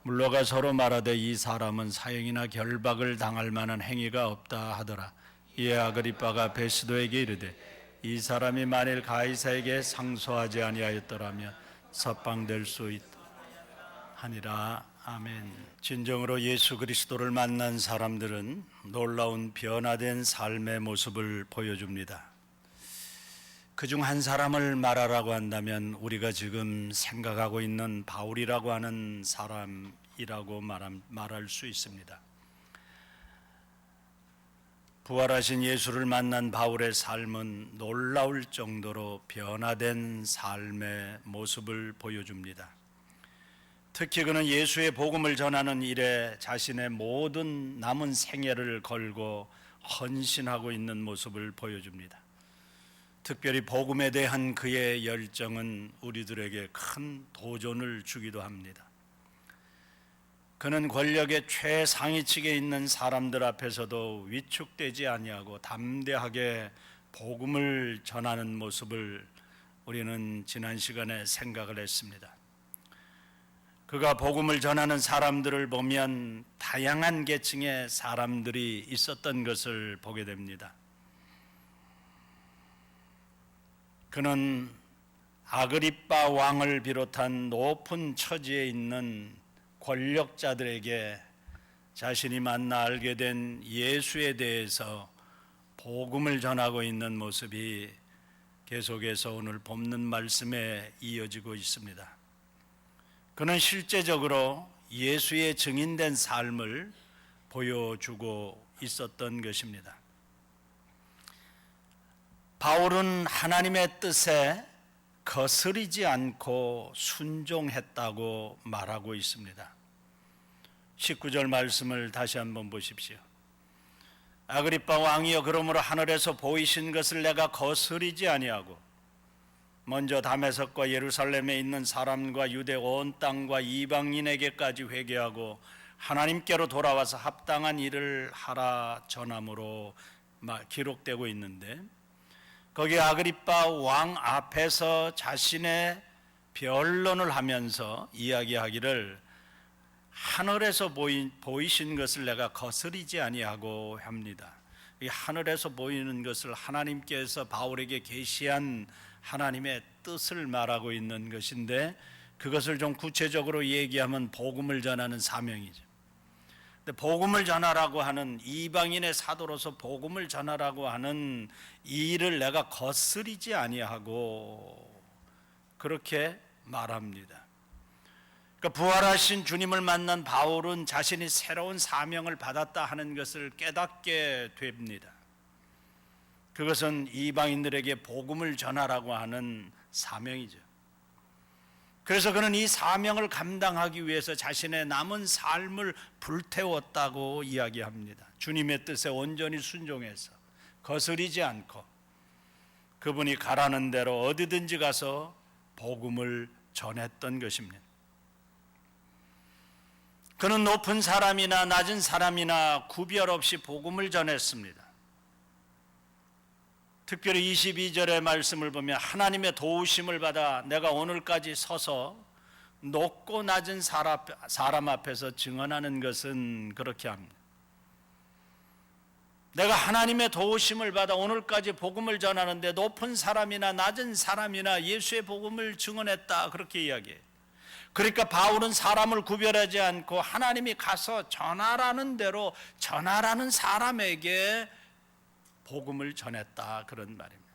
물러가 서로 말하되 이 사람은 사형이나 결박을 당할 만한 행위가 없다 하더라. 이에 아그리빠가 베스도에게 이르되 이 사람이 만일 가이사에게 상소하지 아니하였더라면 석방될 수 있다 하니라. 아멘. 진정으로 예수 그리스도를 만난 사람들은 놀라운 변화된 삶의 모습을 보여줍니다. 그중 한 사람을 말하라고 한다면 우리가 지금 생각하고 있는 바울이라고 하는 사람이라고 말할 수 있습니다. 부활하신 예수를 만난 바울의 삶은 놀라울 정도로 변화된 삶의 모습을 보여줍니다. 특히 그는 예수의 복음을 전하는 일에 자신의 모든 남은 생애를 걸고 헌신하고 있는 모습을 보여줍니다. 특별히 복음에 대한 그의 열정은 우리들에게 큰 도전을 주기도 합니다. 그는 권력의 최상위층에 있는 사람들 앞에서도 위축되지 아니하고 담대하게 복음을 전하는 모습을 우리는 지난 시간에 생각을 했습니다. 그가 복음을 전하는 사람들을 보면 다양한 계층의 사람들이 있었던 것을 보게 됩니다. 그는 아그리빠 왕을 비롯한 높은 처지에 있는 권력자들에게 자신이 만나 알게 된 예수에 대해서 복음을 전하고 있는 모습이 계속해서 오늘 본문 말씀에 이어지고 있습니다. 그는 실제적으로 예수의 증인된 삶을 보여주고 있었던 것입니다. 바울은 하나님의 뜻에 거스르지 않고 순종했다고 말하고 있습니다. 19절 말씀을 다시 한번 보십시오. 아그리빠 왕이여, 그러므로 하늘에서 보이신 것을 내가 거스르지 아니하고 먼저 다메섹과 예루살렘에 있는 사람과 유대 온 땅과 이방인에게까지 회개하고 하나님께로 돌아와서 합당한 일을 하라 전함으로 기록되고 있는데, 거기 아그리빠 왕 앞에서 자신의 변론을 하면서 이야기하기를 하늘에서 보이신 것을 내가 거스르지 아니하고 합니다. 이 하늘에서 보이는 것을 하나님께서 바울에게 계시한 하나님의 뜻을 말하고 있는 것인데, 그것을 좀 구체적으로 얘기하면 복음을 전하는 사명이죠. 근데 복음을 전하라고 하는, 이방인의 사도로서 복음을 전하라고 하는 이 일을 내가 거스르지 아니하고 그렇게 말합니다. 그러니까 부활하신 주님을 만난 바울은 자신이 새로운 사명을 받았다 하는 것을 깨닫게 됩니다. 그것은 이방인들에게 복음을 전하라고 하는 사명이죠. 그래서 그는 이 사명을 감당하기 위해서 자신의 남은 삶을 불태웠다고 이야기합니다. 주님의 뜻에 온전히 순종해서 거스르지 않고 그분이 가라는 대로 어디든지 가서 복음을 전했던 것입니다. 그는 높은 사람이나 낮은 사람이나 구별 없이 복음을 전했습니다. 특별히 22절의 말씀을 보면 하나님의 도우심을 받아 내가 오늘까지 서서 높고 낮은 사람 앞에서 증언하는 것은 그렇게 합니다. 내가 하나님의 도우심을 받아 오늘까지 복음을 전하는데 높은 사람이나 낮은 사람이나 예수의 복음을 증언했다, 그렇게 이야기해요. 그러니까 바울은 사람을 구별하지 않고 하나님이 가서 전하라는 대로 전하라는 사람에게 복음을 전했다, 그런 말입니다.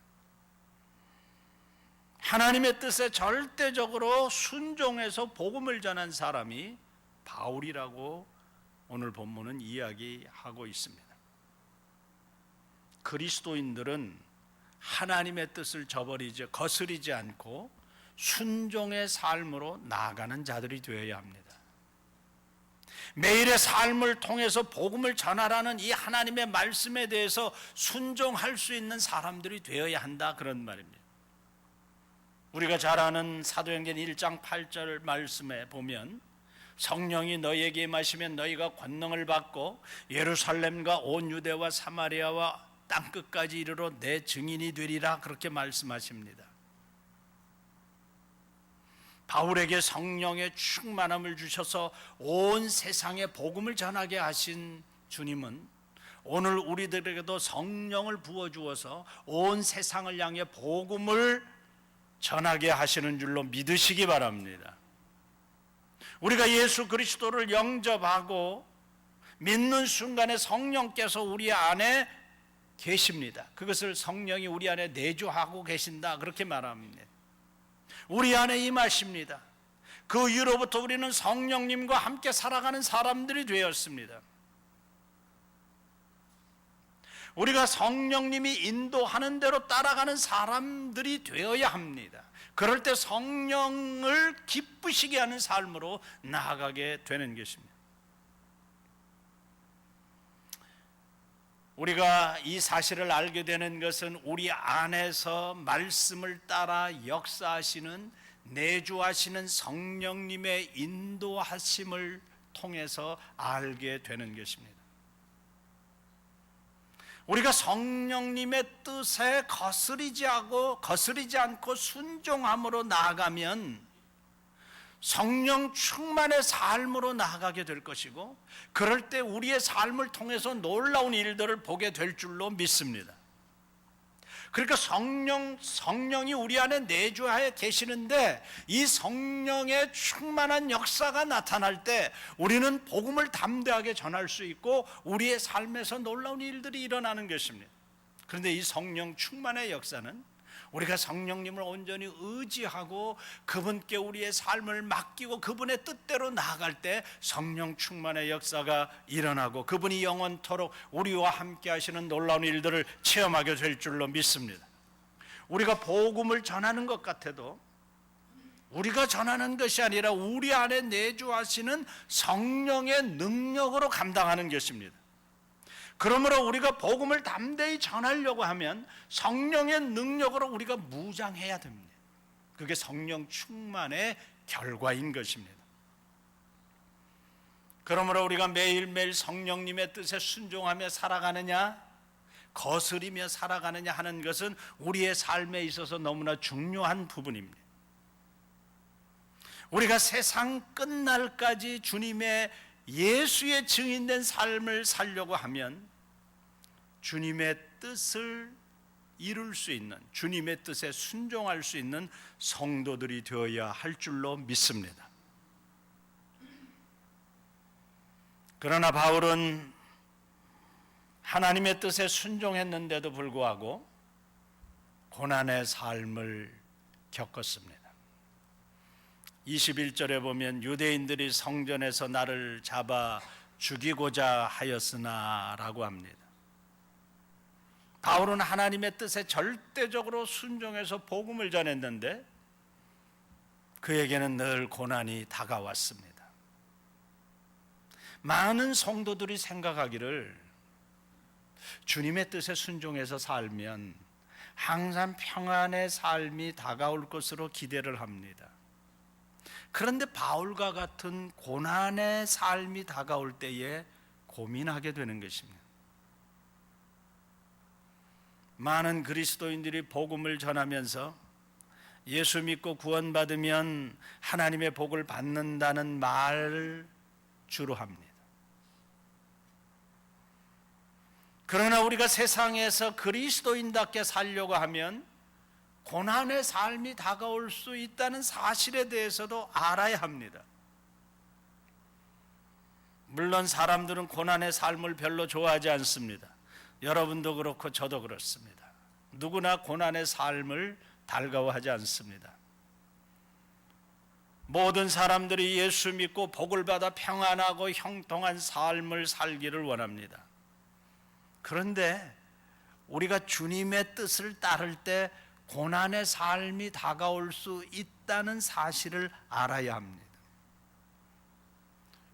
하나님의 뜻에 절대적으로 순종해서 복음을 전한 사람이 바울이라고 오늘 본문은 이야기하고 있습니다. 그리스도인들은 하나님의 뜻을 거스르지 않고 순종의 삶으로 나아가는 자들이 되어야 합니다. 매일의 삶을 통해서 복음을 전하라는 이 하나님의 말씀에 대해서 순종할 수 있는 사람들이 되어야 한다, 그런 말입니다. 우리가 잘 아는 사도행전 1장 8절 말씀에 보면 성령이 너희에게 임하시면 너희가 권능을 받고 예루살렘과 온 유대와 사마리아와 땅끝까지 이르러 내 증인이 되리라, 그렇게 말씀하십니다. 바울에게 성령의 충만함을 주셔서 온 세상에 복음을 전하게 하신 주님은 오늘 우리들에게도 성령을 부어주어서 온 세상을 향해 복음을 전하게 하시는 줄로 믿으시기 바랍니다. 우리가 예수 그리스도를 영접하고 믿는 순간에 성령께서 우리 안에 계십니다. 그것을 성령이 우리 안에 내주하고 계신다, 그렇게 말합니다. 우리 안에 임하십니다. 그 이후로부터 우리는 성령님과 함께 살아가는 사람들이 되었습니다. 우리가 성령님이 인도하는 대로 따라가는 사람들이 되어야 합니다. 그럴 때 성령을 기쁘시게 하는 삶으로 나아가게 되는 것입니다. 우리가 이 사실을 알게 되는 것은 우리 안에서 말씀을 따라 역사하시는, 내주하시는 성령님의 인도하심을 통해서 알게 되는 것입니다. 우리가 성령님의 뜻에 거스리지 않고 순종함으로 나아가면 성령 충만의 삶으로 나아가게 될 것이고, 그럴 때 우리의 삶을 통해서 놀라운 일들을 보게 될 줄로 믿습니다. 그러니까 성령이 우리 안에 내주하여 계시는데, 이 성령의 충만한 역사가 나타날 때 우리는 복음을 담대하게 전할 수 있고 우리의 삶에서 놀라운 일들이 일어나는 것입니다. 그런데 이 성령 충만의 역사는 우리가 성령님을 온전히 의지하고 그분께 우리의 삶을 맡기고 그분의 뜻대로 나아갈 때 성령 충만의 역사가 일어나고 그분이 영원토록 우리와 함께 하시는 놀라운 일들을 체험하게 될 줄로 믿습니다. 우리가 복음을 전하는 것 같아도 우리가 전하는 것이 아니라 우리 안에 내주하시는 성령의 능력으로 감당하는 것입니다. 그러므로 우리가 복음을 담대히 전하려고 하면 성령의 능력으로 우리가 무장해야 됩니다. 그게 성령 충만의 결과인 것입니다. 그러므로 우리가 매일매일 성령님의 뜻에 순종하며 살아가느냐, 거스리며 살아가느냐 하는 것은 우리의 삶에 있어서 너무나 중요한 부분입니다. 우리가 세상 끝날까지 주님의 예수의 증인된 삶을 살려고 하면 주님의 뜻을 이룰 수 있는, 주님의 뜻에 순종할 수 있는 성도들이 되어야 할 줄로 믿습니다. 그러나 바울은 하나님의 뜻에 순종했는데도 불구하고 고난의 삶을 겪었습니다. 21절에 보면 유대인들이 성전에서 나를 잡아 죽이고자 하였으나 라고 합니다. 바울은 하나님의 뜻에 절대적으로 순종해서 복음을 전했는데 그에게는 늘 고난이 다가왔습니다. 많은 성도들이 생각하기를 주님의 뜻에 순종해서 살면 항상 평안의 삶이 다가올 것으로 기대를 합니다. 그런데 바울과 같은 고난의 삶이 다가올 때에 고민하게 되는 것입니다. 많은 그리스도인들이 복음을 전하면서 예수 믿고 구원받으면 하나님의 복을 받는다는 말을 주로 합니다. 그러나 우리가 세상에서 그리스도인답게 살려고 하면 고난의 삶이 다가올 수 있다는 사실에 대해서도 알아야 합니다. 물론 사람들은 고난의 삶을 별로 좋아하지 않습니다. 여러분도 그렇고 저도 그렇습니다. 누구나 고난의 삶을 달가워하지 않습니다. 모든 사람들이 예수 믿고 복을 받아 평안하고 형통한 삶을 살기를 원합니다. 그런데 우리가 주님의 뜻을 따를 때 고난의 삶이 다가올 수 있다는 사실을 알아야 합니다.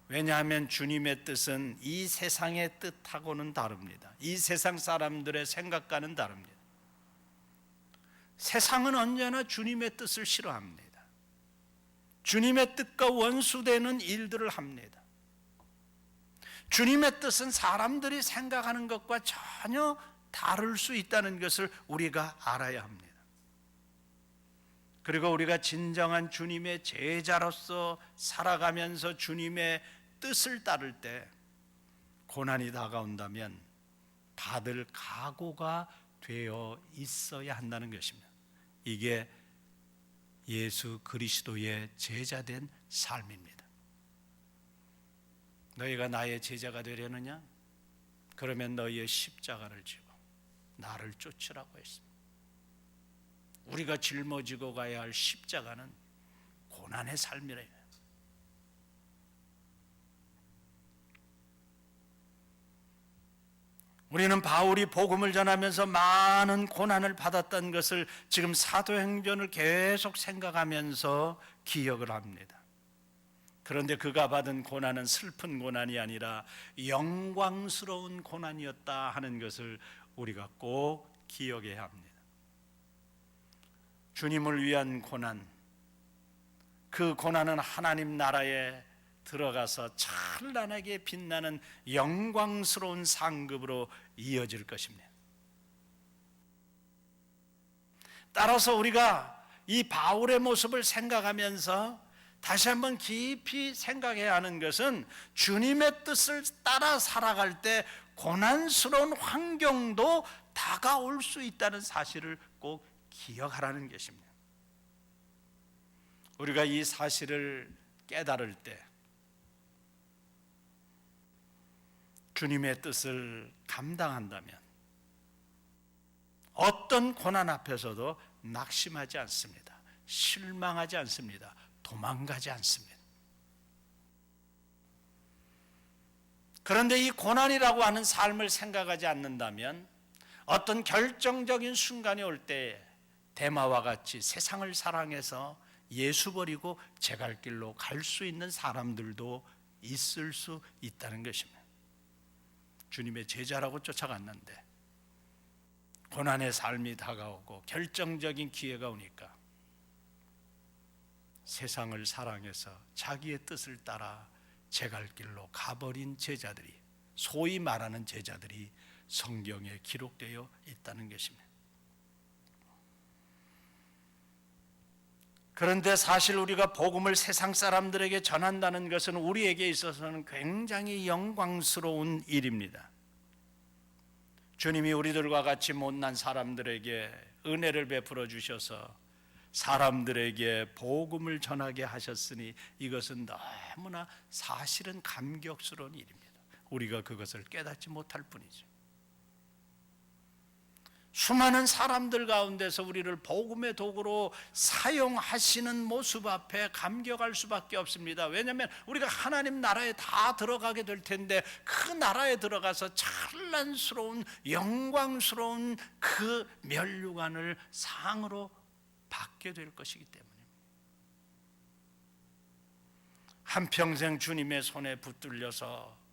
왜냐하면 주님의 뜻은 이 세상의 뜻하고는 다릅니다. 이 세상 사람들의 생각과는 다릅니다. 세상은 언제나 주님의 뜻을 싫어합니다. 주님의 뜻과 원수되는 일들을 합니다. 주님의 뜻은 사람들이 생각하는 것과 전혀 다를 수 있다는 것을 우리가 알아야 합니다. 그리고 우리가 진정한 주님의 제자로서 살아가면서 주님의 뜻을 따를 때 고난이 다가온다면 받을 각오가 되어 있어야 한다는 것입니다. 이게 예수 그리스도의 제자된 삶입니다. 너희가 나의 제자가 되려느냐? 그러면 너희의 십자가를 지고 나를 쫓으라고 했습니다. 우리가 짊어지고 가야 할 십자가는 고난의 삶이래요. 우리는 바울이 복음을 전하면서 많은 고난을 받았던 것을 지금 사도행전을 계속 생각하면서 기억을 합니다. 그런데 그가 받은 고난은 슬픈 고난이 아니라 영광스러운 고난이었다 하는 것을 우리가 꼭 기억해야 합니다. 주님을 위한 고난, 그 고난은 하나님 나라에 들어가서 찬란하게 빛나는 영광스러운 상급으로 이어질 것입니다. 따라서 우리가 이 바울의 모습을 생각하면서 다시 한번 깊이 생각해야 하는 것은 주님의 뜻을 따라 살아갈 때 고난스러운 환경도 다가올 수 있다는 사실을 꼭 기억하라는 것입니다. 우리가 이 사실을 깨달을 때 주님의 뜻을 감당한다면 어떤 고난 앞에서도 낙심하지 않습니다. 실망하지 않습니다. 도망가지 않습니다. 그런데 이 고난이라고 하는 삶을 생각하지 않는다면 어떤 결정적인 순간이 올 때 데마와 같이 세상을 사랑해서 예수 버리고 제 갈 길로 갈 수 있는 사람들도 있을 수 있다는 것입니다. 주님의 제자라고 쫓아갔는데 고난의 삶이 다가오고 결정적인 기회가 오니까 세상을 사랑해서 자기의 뜻을 따라 제 갈 길로 가버린 제자들이, 소위 말하는 제자들이 성경에 기록되어 있다는 것입니다. 그런데 사실 우리가 복음을 세상 사람들에게 전한다는 것은 우리에게 있어서는 굉장히 영광스러운 일입니다. 주님이 우리들과 같이 못난 사람들에게 은혜를 베풀어 주셔서 사람들에게 복음을 전하게 하셨으니 이것은 너무나 사실은 감격스러운 일입니다. 우리가 그것을 깨닫지 못할 뿐이죠. 수많은 사람들 가운데서 우리를 복음의 도구로 사용하시는 모습 앞에 감격할 수밖에 없습니다. 왜냐하면 우리가 하나님 나라에 다 들어가게 될 텐데 그 나라에 들어가서 찬란스러운 영광스러운 그 면류관을 상으로 받게 될 것이기 때문입니다. 한평생 주님의 손에 붙들려서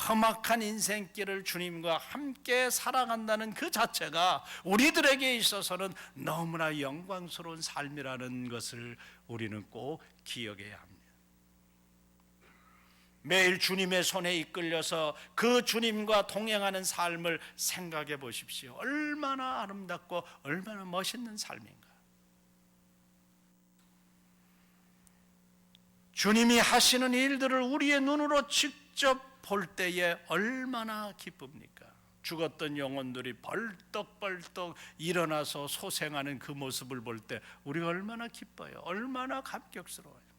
험악한 인생길을 주님과 함께 살아간다는 그 자체가 우리들에게 있어서는 너무나 영광스러운 삶이라는 것을 우리는 꼭 기억해야 합니다. 매일 주님의 손에 이끌려서 그 주님과 동행하는 삶을 생각해 보십시오. 얼마나 아름답고 얼마나 멋있는 삶인가. 주님이 하시는 일들을 우리의 눈으로 직접 볼 때에 얼마나 기쁩니까? 죽었던 영혼들이 벌떡벌떡 일어나서 소생하는 그 모습을 볼 때 우리가 얼마나 기뻐요. 얼마나 감격스러워요.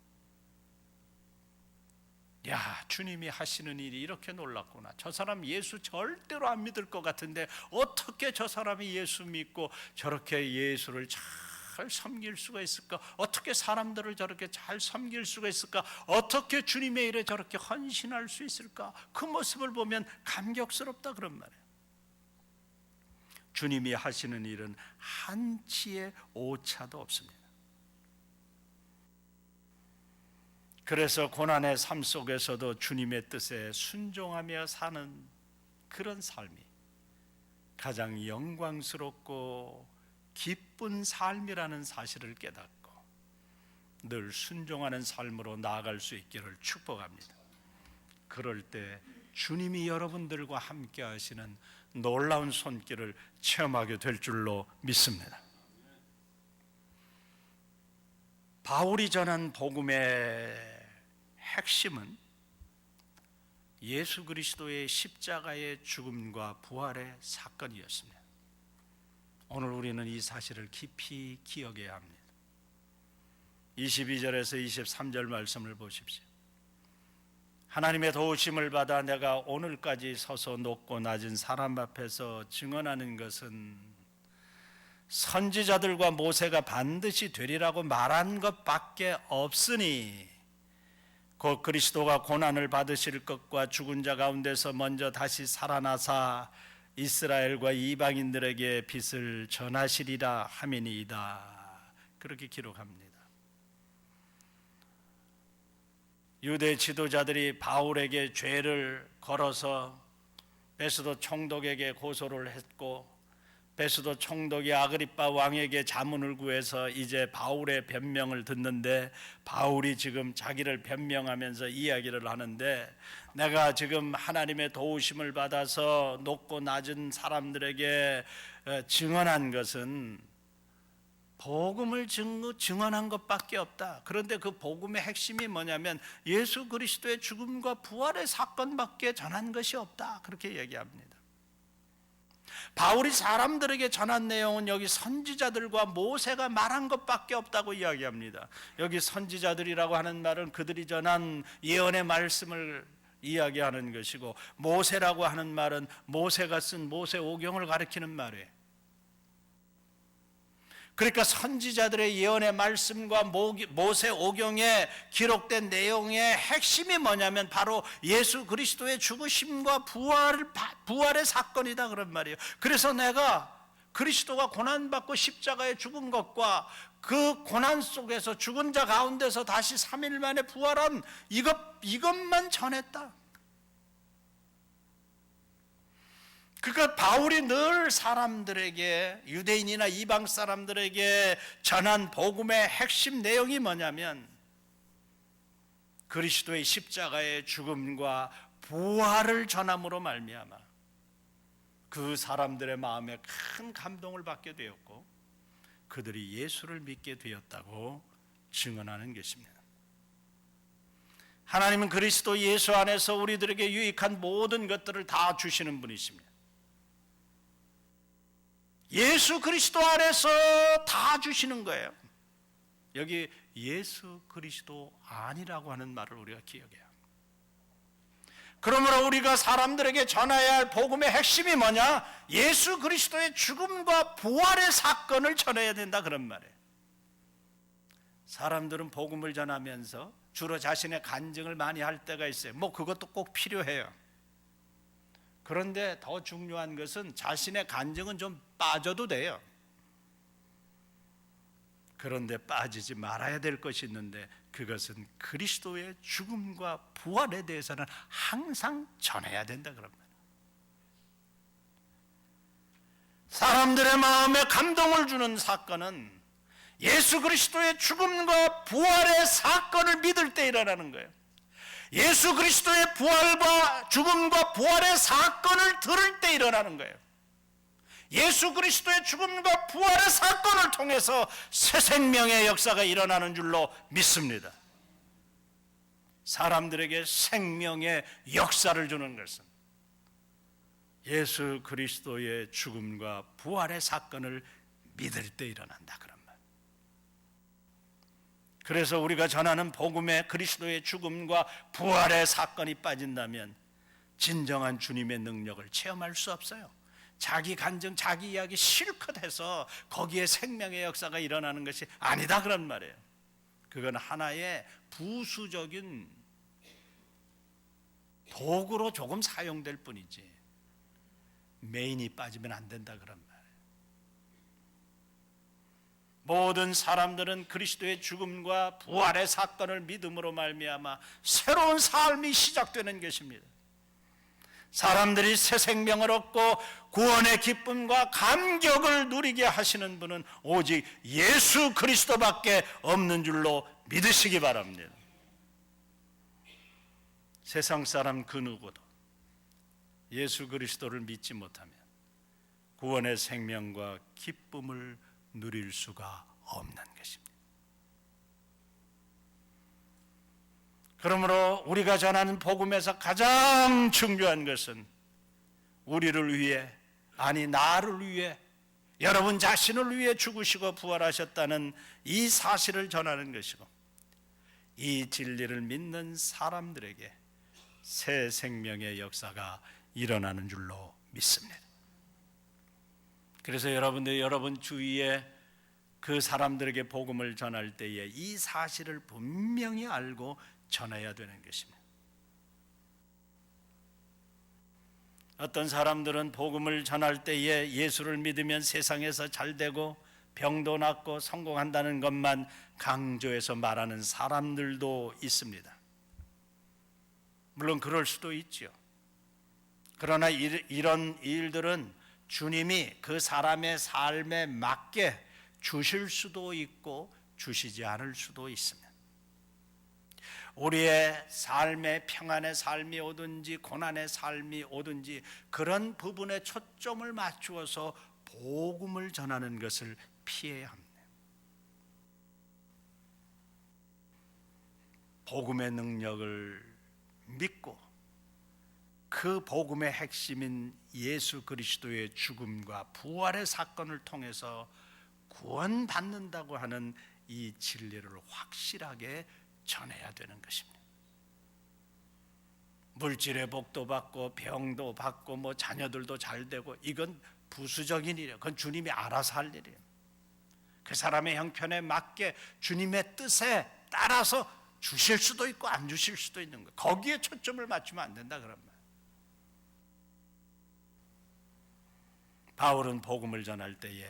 야, 주님이 하시는 일이 이렇게 놀랍구나. 저 사람 예수 절대로 안 믿을 것 같은데 어떻게 저 사람이 예수 믿고 저렇게 예수를 잘 섬길 수가 있을까? 어떻게 사람들을 저렇게 잘 섬길 수가 있을까? 어떻게 주님의 일에 저렇게 헌신할 수 있을까? 그 모습을 보면 감격스럽다 그런 말이에요. 주님이 하시는 일은 한치의 오차도 없습니다. 그래서 고난의 삶 속에서도 주님의 뜻에 순종하며 사는 그런 삶이 가장 영광스럽고 기쁜 삶이라는 사실을 깨닫고 늘 순종하는 삶으로 나아갈 수 있기를 축복합니다. 그럴 때 주님이 여러분들과 함께 하시는 놀라운 손길을 체험하게 될 줄로 믿습니다. 바울이 전한 복음의 핵심은 예수 그리스도의 십자가의 죽음과 부활의 사건이었습니다. 오늘 우리는 이 사실을 깊이 기억해야 합니다. 22절에서 23절 말씀을 보십시오. 하나님의 도우심을 받아 내가 오늘까지 서서 높고 낮은 사람 앞에서 증언하는 것은 선지자들과 모세가 반드시 되리라고 말한 것밖에 없으니 곧 그리스도가 고난을 받으실 것과 죽은 자 가운데서 먼저 다시 살아나사 이스라엘과 이방인들에게 빛을 전하시리라 함이니이다. 그렇게 기록합니다. 유대 지도자들이 바울에게 죄를 걸어서 베스도 총독에게 고소를 했고, 베스도 총독이 아그리빠 왕에게 자문을 구해서 이제 바울의 변명을 듣는데, 바울이 지금 자기를 변명하면서 이야기를 하는데, 내가 지금 하나님의 도우심을 받아서 높고 낮은 사람들에게 증언한 것은 복음을 증언한 것밖에 없다. 그런데 그 복음의 핵심이 뭐냐면 예수 그리스도의 죽음과 부활의 사건밖에 전한 것이 없다. 그렇게 얘기합니다. 바울이 사람들에게 전한 내용은 여기 선지자들과 모세가 말한 것밖에 없다고 이야기합니다. 여기 선지자들이라고 하는 말은 그들이 전한 예언의 말씀을 이야기하는 것이고, 모세라고 하는 말은 모세가 쓴 모세오경을 가리키는 말이에요. 그러니까 선지자들의 예언의 말씀과 모세오경에 기록된 내용의 핵심이 뭐냐면 바로 예수 그리스도의 죽으심과 부활의 사건이다, 그런 말이에요. 그래서 내가 그리스도가 고난받고 십자가에 죽은 것과 그 고난 속에서 죽은 자 가운데서 다시 3일 만에 부활한 이것만 전했다. 그러니까 바울이 늘 사람들에게, 유대인이나 이방 사람들에게 전한 복음의 핵심 내용이 뭐냐면 그리스도의 십자가의 죽음과 부활을 전함으로 말미암아 그 사람들의 마음에 큰 감동을 받게 되었고 그들이 예수를 믿게 되었다고 증언하는 것입니다. 하나님은 그리스도 예수 안에서 우리들에게 유익한 모든 것들을 다 주시는 분이십니다. 예수 그리스도 안에서 다 주시는 거예요. 여기 예수 그리스도 안이라고 하는 말을 우리가 기억해야 합니다. 그러므로 우리가 사람들에게 전해야 할 복음의 핵심이 뭐냐? 예수 그리스도의 죽음과 부활의 사건을 전해야 된다, 그런 말이에요. 사람들은 복음을 전하면서 주로 자신의 간증을 많이 할 때가 있어요. 그것도 꼭 필요해요. 그런데 더 중요한 것은 자신의 간증은 좀 빠져도 돼요. 그런데 빠지지 말아야 될 것이 있는데 그것은 그리스도의 죽음과 부활에 대해서는 항상 전해야 된다, 그런 말이에요. 사람들의 마음에 감동을 주는 사건은 예수 그리스도의 죽음과 부활의 사건을 믿을 때 일어나는 거예요. 예수 그리스도의 부활과 죽음과 부활의 사건을 들을 때 일어나는 거예요. 예수 그리스도의 죽음과 부활의 사건을 통해서 새 생명의 역사가 일어나는 줄로 믿습니다. 사람들에게 생명의 역사를 주는 것은 예수 그리스도의 죽음과 부활의 사건을 믿을 때 일어난다, 그런 말. 그래서 우리가 전하는 복음의 그리스도의 죽음과 부활의 사건이 빠진다면 진정한 주님의 능력을 체험할 수 없어요. 자기 간증, 자기 이야기 실컷 해서 거기에 생명의 역사가 일어나는 것이 아니다, 그런 말이에요. 그건 하나의 부수적인 도구로 조금 사용될 뿐이지 메인이 빠지면 안 된다, 그런 말이에요. 모든 사람들은 그리스도의 죽음과 부활의 사건을 믿음으로 말미암아 새로운 삶이 시작되는 것입니다. 사람들이 새 생명을 얻고 구원의 기쁨과 감격을 누리게 하시는 분은 오직 예수 그리스도밖에 없는 줄로 믿으시기 바랍니다. 세상 사람 그 누구도 예수 그리스도를 믿지 못하면 구원의 생명과 기쁨을 누릴 수가 없는 것입니다. 그러므로 우리가 전하는 복음에서 가장 중요한 것은 우리를 위해, 아니 나를 위해, 여러분 자신을 위해 죽으시고 부활하셨다는 이 사실을 전하는 것이고, 이 진리를 믿는 사람들에게 새 생명의 역사가 일어나는 줄로 믿습니다. 그래서 여러분 주위에 그 사람들에게 복음을 전할 때에 이 사실을 분명히 알고 전해야 되는 것입니다. 어떤 사람들은 복음을 전할 때에 예수를 믿으면 세상에서 잘되고 병도 낫고 성공한다는 것만 강조해서 말하는 사람들도 있습니다. 물론 그럴 수도 있죠. 그러나 이런 일들은 주님이 그 사람의 삶에 맞게 주실 수도 있고 주시지 않을 수도 있습니다. 우리의 삶의 평안의 삶이 오든지 고난의 삶이 오든지 그런 부분에 초점을 맞추어서 복음을 전하는 것을 피해야 합니다. 복음의 능력을 믿고 그 복음의 핵심인 예수 그리스도의 죽음과 부활의 사건을 통해서 구원받는다고 하는 이 진리를 확실하게 전해야 되는 것입니다. 물질의 복도 받고 병도 받고 뭐 자녀들도 잘 되고 이건 부수적인 일이에요. 그건 주님이 알아서 할 일이에요. 그 사람의 형편에 맞게 주님의 뜻에 따라서 주실 수도 있고 안 주실 수도 있는 거예요. 거기에 초점을 맞추면 안 된다 그런 말. 바울은 복음을 전할 때에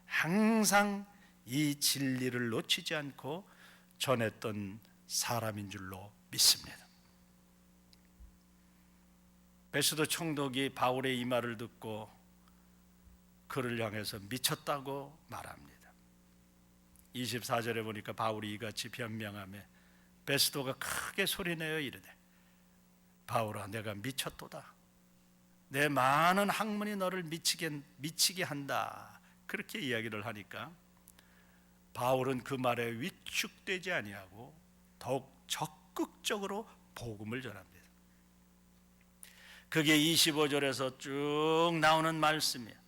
항상 이 진리를 놓치지 않고 전했던 사람인 줄로 믿습니다. 베스도 총독이 바울의 이 말을 듣고 그를 향해서 미쳤다고 말합니다. 24절에 보니까 바울이 이같이 변명하며 베스도가 크게 소리내어 이르되 바울아 내가 미쳤도다. 내 많은 학문이 너를 미치게 한다. 그렇게 이야기를 하니까 바울은 그 말에 위축되지 아니하고 더욱 적극적으로 복음을 전합니다. 그게 25절에서 쭉 나오는 말씀이에요.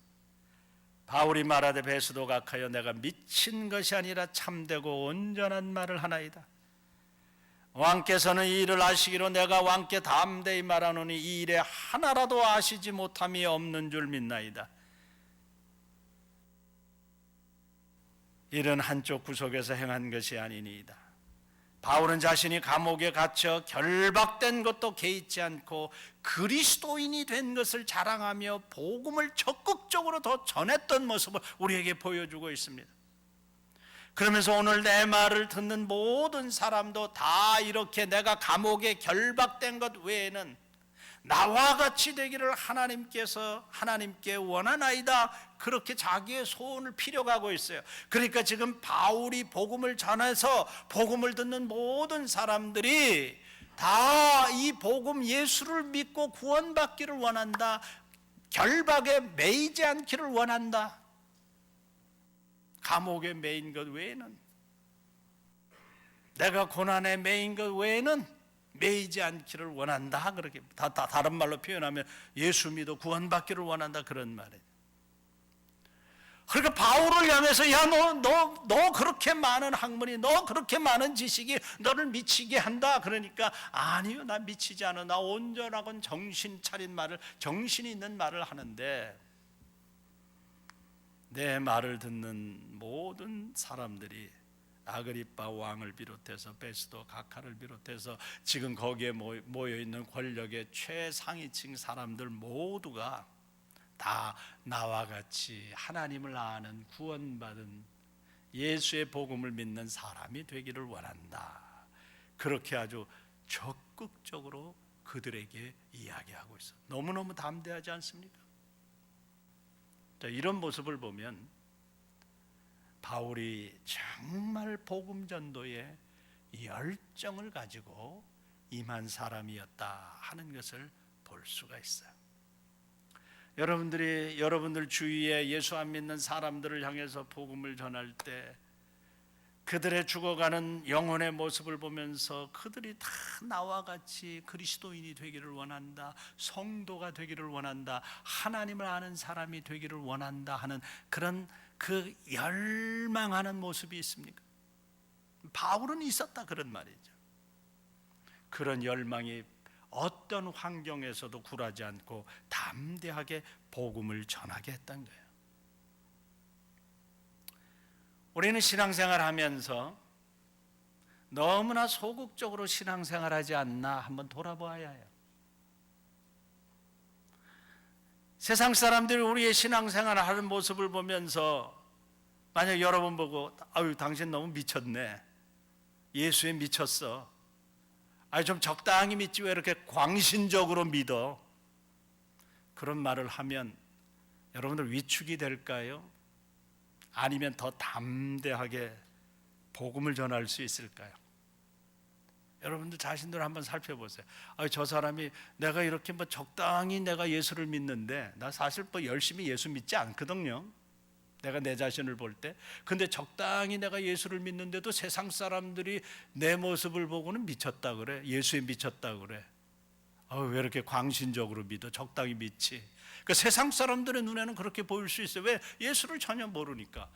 바울이 말하되 베스도가 악하여 내가 미친 것이 아니라 참되고 온전한 말을 하나이다. 왕께서는 이 일을 아시기로 내가 왕께 담대히 말하노니 이 일에 하나라도 아시지 못함이 없는 줄 믿나이다. 일은 한쪽 구석에서 행한 것이 아니니이다. 바울은 자신이 감옥에 갇혀 결박된 것도 개의치 않고 그리스도인이 된 것을 자랑하며 복음을 적극적으로 더 전했던 모습을 우리에게 보여주고 있습니다. 그러면서 오늘 내 말을 듣는 모든 사람도 다 이렇게 내가 감옥에 결박된 것 외에는 나와 같이 되기를 하나님께 원하나이다. 그렇게 자기의 소원을 피려가고 있어요. 그러니까 지금 바울이 복음을 전해서 복음을 듣는 모든 사람들이 다 이 복음 예수를 믿고 구원받기를 원한다. 결박에 매이지 않기를 원한다. 감옥에 매인 것 외에는, 내가 고난에 매인 것 외에는 매이지 않기를 원한다. 그렇게 다른 말로 표현하면 예수 믿어 구원받기를 원한다 그런 말이에요. 그러니까 바울을 향해서 야 너 그렇게 많은 학문이, 너 그렇게 많은 지식이 너를 미치게 한다. 그러니까 아니요, 나 미치지 않아. 나 온전하고 정신 차린 말을, 정신 있는 말을 하는데 내 말을 듣는 모든 사람들이 아그리빠 왕을 비롯해서 베스도 각하를 비롯해서 지금 거기에 모여있는 권력의 최상위층 사람들 모두가 다 나와 같이 하나님을 아는 구원받은 예수의 복음을 믿는 사람이 되기를 원한다. 그렇게 아주 적극적으로 그들에게 이야기하고 있어. 너무너무 담대하지 않습니까? 자, 이런 모습을 보면 바울이 정말 복음 전도에 열정을 가지고 임한 사람이었다 하는 것을 볼 수가 있어요. 여러분들 주위에 예수 안 믿는 사람들을 향해서 복음을 전할 때 그들의 죽어가는 영혼의 모습을 보면서 그들이 다 나와 같이 그리스도인이 되기를 원한다, 성도가 되기를 원한다, 하나님을 아는 사람이 되기를 원한다 하는 그런 그 열망하는 모습이 있습니까? 바울은 있었다 그런 말이죠. 그런 열망이 어떤 환경에서도 굴하지 않고 담대하게 복음을 전하게 했던 거예요. 우리는 신앙생활 하면서 너무나 소극적으로 신앙생활하지 않나 한번 돌아보아야 해요. 세상 사람들이 우리의 신앙생활을 하는 모습을 보면서 만약 여러분 보고 아유 당신 너무 미쳤네, 예수에 미쳤어, 아니 좀 적당히 믿지 왜 이렇게 광신적으로 믿어, 그런 말을 하면 여러분들 위축이 될까요? 아니면 더 담대하게 복음을 전할 수 있을까요? 여러분들 자신들 한번 살펴보세요. 저 사람이 내가 이렇게 뭐 적당히 내가 예수를 믿는데 나 사실 뭐 열심히 예수 믿지 않거든요. 내가 내 자신을 볼 때. 근데 적당히 내가 예수를 믿는데도 세상 사람들이 내 모습을 보고는 미쳤다 그래. 예수에 미쳤다 그래. 왜 이렇게 광신적으로 믿어? 적당히 믿지. 그러니까 세상 사람들의 눈에는 그렇게 보일 수 있어요. 왜? 예수를 전혀 모르니까.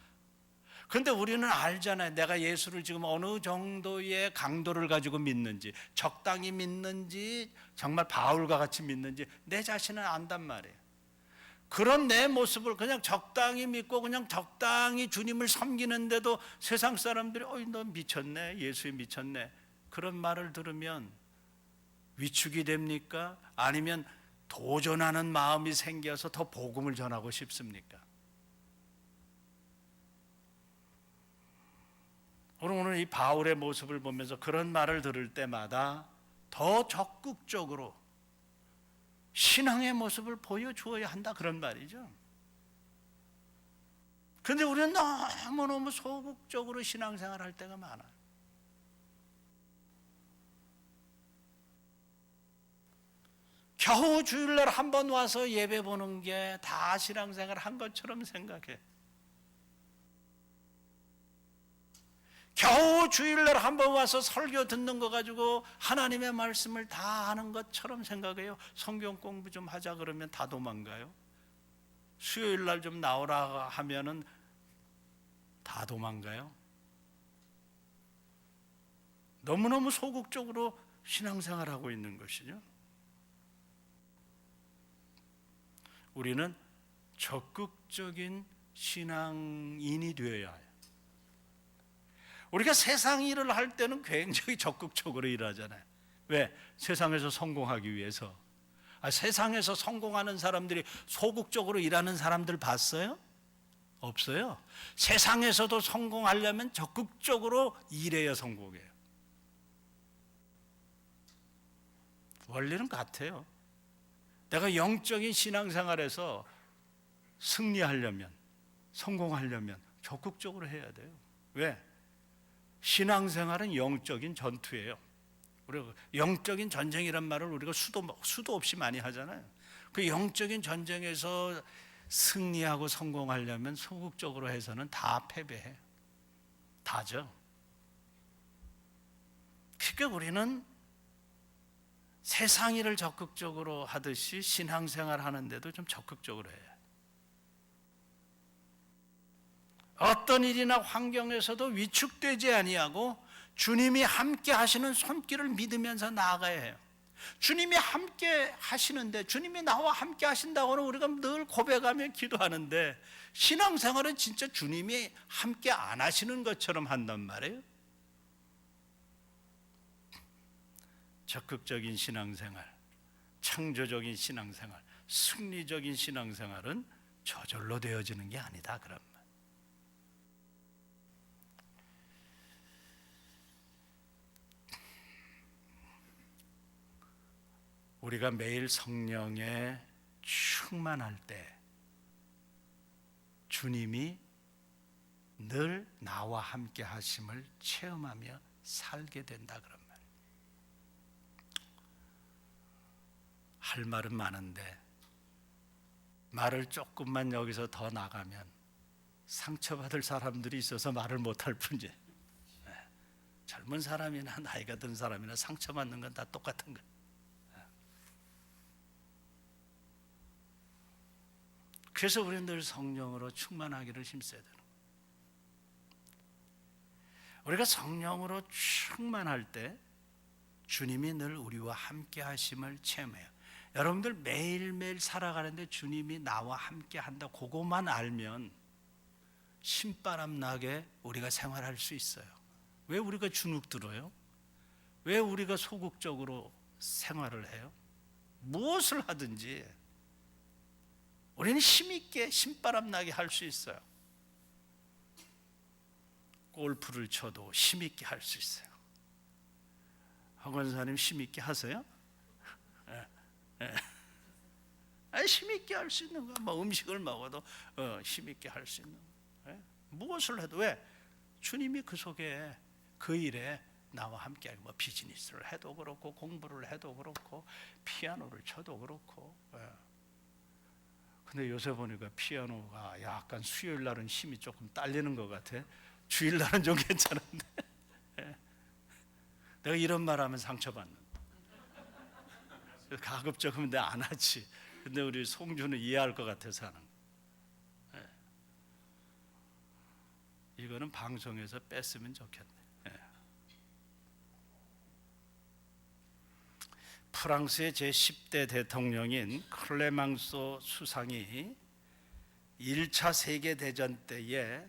그런데 우리는 알잖아요. 내가 예수를 지금 어느 정도의 강도를 가지고 믿는지, 적당히 믿는지, 정말 바울과 같이 믿는지 내 자신은 안단 말이에요. 그런 내 모습을 그냥 적당히 믿고 그냥 적당히 주님을 섬기는데도 세상 사람들이 너 미쳤네, 예수에 미쳤네, 그런 말을 들으면 위축이 됩니까? 아니면 도전하는 마음이 생겨서 더 복음을 전하고 싶습니까? 오늘 이 바울의 모습을 보면서 그런 말을 들을 때마다 더 적극적으로 신앙의 모습을 보여주어야 한다 그런 말이죠. 그런데 우리는 너무너무 소극적으로 신앙생활 할 때가 많아요. 겨우 주일날 한 번 와서 예배 보는 게 다 신앙생활 한 것처럼 생각해. 겨우 주일날 한 번 와서 설교 듣는 거 가지고 하나님의 말씀을 다 아는 것처럼 생각해요. 성경 공부 좀 하자 그러면 다 도망가요. 수요일날 좀 나오라 하면은 다 도망가요. 너무너무 소극적으로 신앙생활하고 있는 것이죠. 우리는 적극적인 신앙인이 되어야 해요. 우리가 세상 일을 할 때는 굉장히 적극적으로 일하잖아요. 왜? 세상에서 성공하기 위해서. 세상에서 성공하는 사람들이 소극적으로 일하는 사람들 봤어요? 없어요. 세상에서도 성공하려면 적극적으로 일해야 성공해요. 원리는 같아요. 내가 영적인 신앙생활에서 승리하려면, 성공하려면 적극적으로 해야 돼요. 왜? 신앙생활은 영적인 전투예요. 우리가 영적인 전쟁이란 말을 우리가 수도 없이 많이 하잖아요. 그 영적인 전쟁에서 승리하고 성공하려면 소극적으로 해서는 다 패배해. 다죠. 그러니까 우리는 세상 일을 적극적으로 하듯이 신앙생활 하는데도 좀 적극적으로 해요. 어떤 일이나 환경에서도 위축되지 아니하고 주님이 함께 하시는 손길을 믿으면서 나아가야 해요. 주님이 함께 하시는데, 주님이 나와 함께 하신다고는 우리가 늘 고백하며 기도하는데, 신앙생활은 진짜 주님이 함께 안 하시는 것처럼 한단 말이에요. 적극적인 신앙생활, 창조적인 신앙생활, 승리적인 신앙생활은 저절로 되어지는 게 아니다 그런 말. 우리가 매일 성령에 충만할 때 주님이 늘 나와 함께 하심을 체험하며 살게 된다 그런 말. 할 말은 많은데 말을 조금만 여기서 더 나가면 상처받을 사람들이 있어서 말을 못할 뿐이에요. 젊은 사람이나 나이가 든 사람이나 상처받는 건 다 똑같은 거예요. 그래서 우리는 늘 성령으로 충만하기를 힘써야 되는 거예요. 우리가 성령으로 충만할 때 주님이 늘 우리와 함께 하심을 체험해요. 여러분들 매일매일 살아가는데 주님이 나와 함께 한다, 그것만 알면 신바람 나게 우리가 생활할 수 있어요. 왜 우리가 주눅 들어요? 왜 우리가 소극적으로 생활을 해요? 무엇을 하든지 우리는 힘있게 신바람 나게 할 수 있어요. 골프를 쳐도 힘있게 할 수 있어요. 한 권사님 힘있게 하세요? 힘있게 할 수 있는 거야. 뭐 음식을 먹어도 힘있게 할 수 있는 거야. 무엇을 해도 왜? 주님이 그 속에 그 일에 나와 함께 뭐 비즈니스를 해도 그렇고 공부를 해도 그렇고 피아노를 쳐도 그렇고. 근데 요새 보니까 피아노가 약간 수요일 날은 힘이 조금 딸리는 것 같아. 주일 날은 좀 괜찮은데. 내가 이런 말하면 상처받는. 가급적이면 내가 안 하지. 근데 우리 송주는 이해할 것 같아서 하는. 이거는 방송에서 뺐으면 좋겠네. 프랑스의 제10대 대통령인 클레망소 수상이 1차 세계대전 때에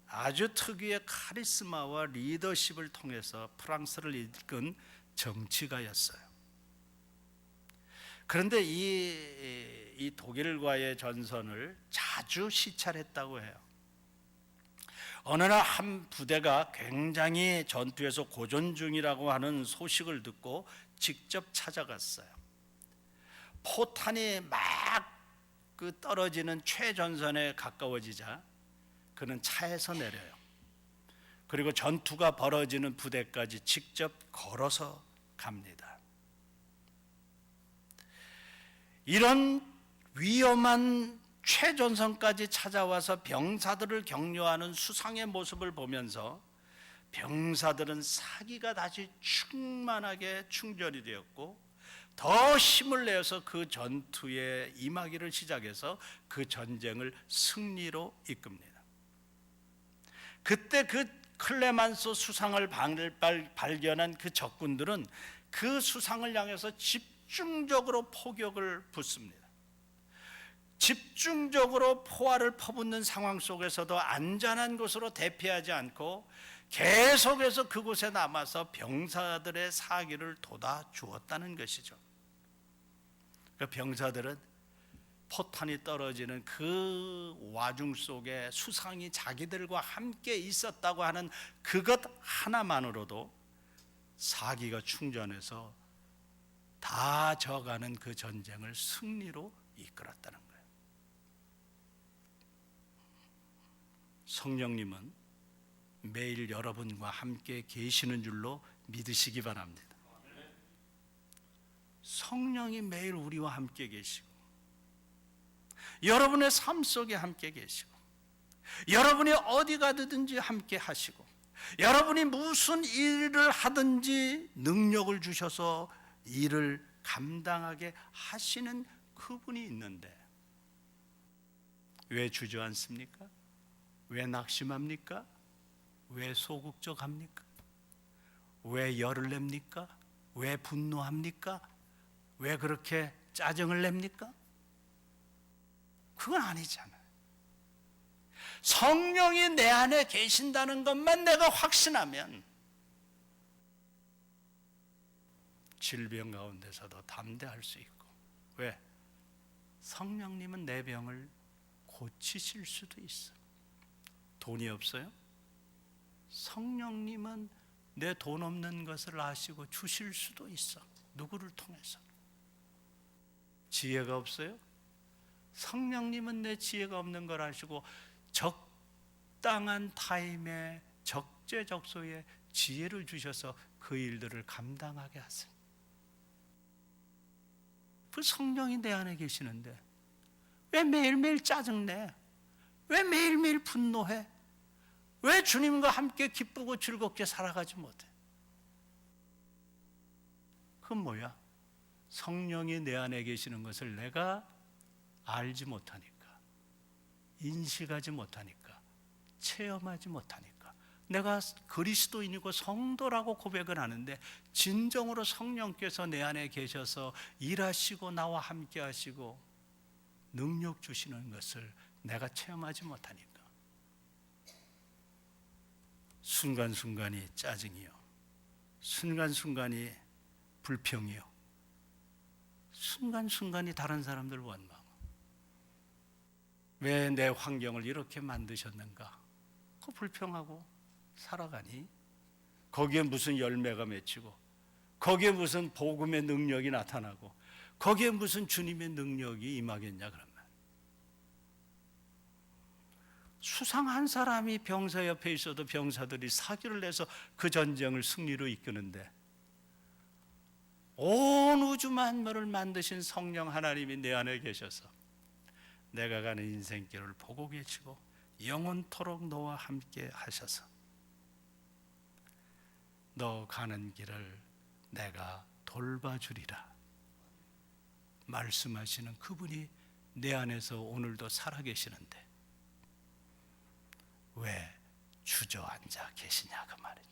아주 특유의 카리스마와 리더십을 통해서 프랑스를 이끈 정치가였어요. 그런데 이 독일과의 전선을 자주 시찰했다고 해요. 어느 날 한 부대가 굉장히 전투에서 고전 중이라고 하는 소식을 듣고 직접 찾아갔어요. 포탄이 막 떨어지는 최전선에 가까워지자 그는 차에서 내려요. 그리고 전투가 벌어지는 부대까지 직접 걸어서 갑니다. 이런 위험한 최전선까지 찾아와서 병사들을 격려하는 수상의 모습을 보면서 병사들은 사기가 다시 충만하게 충전이 되었고 더 힘을 내어서 그 전투에 임하기를 시작해서 그 전쟁을 승리로 이끕니다. 그때 그 클레만소 수상을 발견한 그 적군들은 그 수상을 향해서 집중적으로 포격을 붓습니다. 집중적으로 포화를 퍼붓는 상황 속에서도 안전한 곳으로 대피하지 않고 계속해서 그곳에 남아서 병사들의 사기를 돋아주었다는 것이죠. 그 병사들은 포탄이 떨어지는 그 와중 속에 수상이 자기들과 함께 있었다고 하는 그것 하나만으로도 사기가 충전해서 다 져가는 그 전쟁을 승리로 이끌었다는 거예요. 성령님은 매일 여러분과 함께 계시는 줄로 믿으시기 바랍니다. 성령이 매일 우리와 함께 계시고 여러분의 삶 속에 함께 계시고 여러분이 어디 가든지 함께 하시고 여러분이 무슨 일을 하든지 능력을 주셔서 일을 감당하게 하시는 그분이 있는데 왜 주저앉습니까? 왜 낙심합니까? 왜 소극적합니까? 왜 열을 냅니까? 왜 분노합니까? 왜 그렇게 짜증을 냅니까? 그건 아니잖아요. 성령이 내 안에 계신다는 것만 내가 확신하면 질병 가운데서도 담대할 수 있고, 왜? 성령님은 내 병을 고치실 수도 있어. 돈이 없어요? 성령님은 내 돈 없는 것을 아시고 주실 수도 있어. 누구를 통해서. 지혜가 없어요? 성령님은 내 지혜가 없는 걸 아시고 적당한 타임에 적재적소에 지혜를 주셔서 그 일들을 감당하게 하세요. 그 성령이 내 안에 계시는데 왜 매일매일 짜증내? 왜 매일매일 분노해? 왜 주님과 함께 기쁘고 즐겁게 살아가지 못해? 그건 뭐야? 성령이 내 안에 계시는 것을 내가 알지 못하니까, 인식하지 못하니까, 체험하지 못하니까. 내가 그리스도인이고 성도라고 고백을 하는데 진정으로 성령께서 내 안에 계셔서 일하시고 나와 함께 하시고 능력 주시는 것을 내가 체험하지 못하니까 순간순간이 짜증이요, 순간순간이 불평이요, 순간순간이 다른 사람들 원망. 왜 내 환경을 이렇게 만드셨는가? 그 불평하고 살아가니? 거기에 무슨 열매가 맺히고, 거기에 무슨 복음의 능력이 나타나고, 거기에 무슨 주님의 능력이 임하겠냐 그러면. 수상한 사람이 병사 옆에 있어도 병사들이 사기를 내서 그 전쟁을 승리로 이끄는데, 온 우주 만물을 만드신 성령 하나님이 내 안에 계셔서 내가 가는 인생길을 보고 계시고 영원토록 너와 함께 하셔서 너 가는 길을 내가 돌봐주리라 말씀하시는 그분이 내 안에서 오늘도 살아계시는데 왜 주저앉아 계시냐 그 말이에요.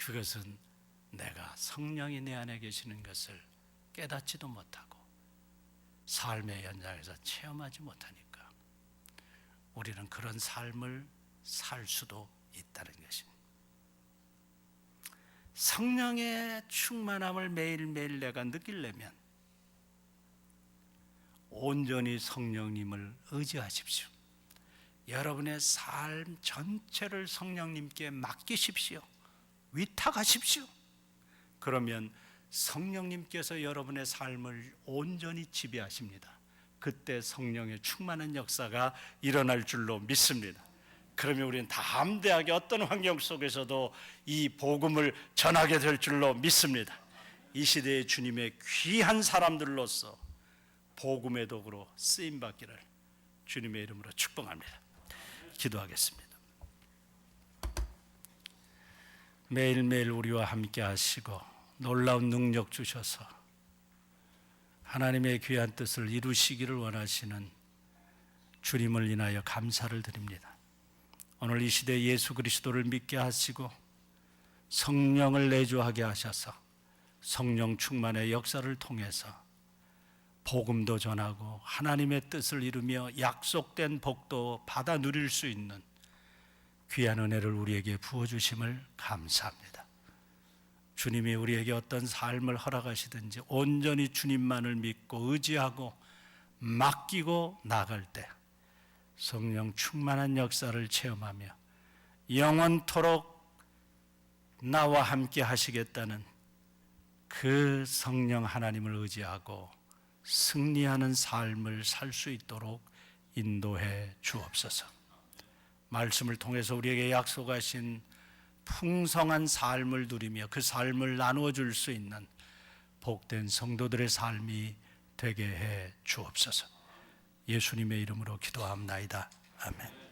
그것은 내가 성령이 내 안에 계시는 것을 깨닫지도 못하고 삶의 현장에서 체험하지 못하니까 우리는 그런 삶을 살 수도 있다는 것입니다. 성령의 충만함을 매일매일 내가 느끼려면 온전히 성령님을 의지하십시오. 여러분의 삶 전체를 성령님께 맡기십시오. 위탁하십시오. 그러면 성령님께서 여러분의 삶을 온전히 지배하십니다. 그때 성령의 충만한 역사가 일어날 줄로 믿습니다. 그러면 우리는 담대하게 어떤 환경 속에서도 이 복음을 전하게 될 줄로 믿습니다. 이 시대의 주님의 귀한 사람들로서 복음의 도구로 쓰임받기를 주님의 이름으로 축복합니다. 기도하겠습니다. 매일매일 우리와 함께 하시고 놀라운 능력 주셔서 하나님의 귀한 뜻을 이루시기를 원하시는 주님을 인하여 감사를 드립니다. 오늘 이 시대에 예수 그리스도를 믿게 하시고 성령을 내주하게 하셔서 성령 충만의 역사를 통해서 복음도 전하고 하나님의 뜻을 이루며 약속된 복도 받아 누릴 수 있는 귀한 은혜를 우리에게 부어주심을 감사합니다. 주님이 우리에게 어떤 삶을 허락하시든지 온전히 주님만을 믿고 의지하고 맡기고 나갈 때 성령 충만한 역사를 체험하며 영원토록 나와 함께 하시겠다는 그 성령 하나님을 의지하고 승리하는 삶을 살 수 있도록 인도해 주옵소서. 말씀을 통해서 우리에게 약속하신 풍성한 삶을 누리며 그 삶을 나누어 줄 수 있는 복된 성도들의 삶이 되게 해 주옵소서. 예수님의 이름으로 기도합나이다. 아멘.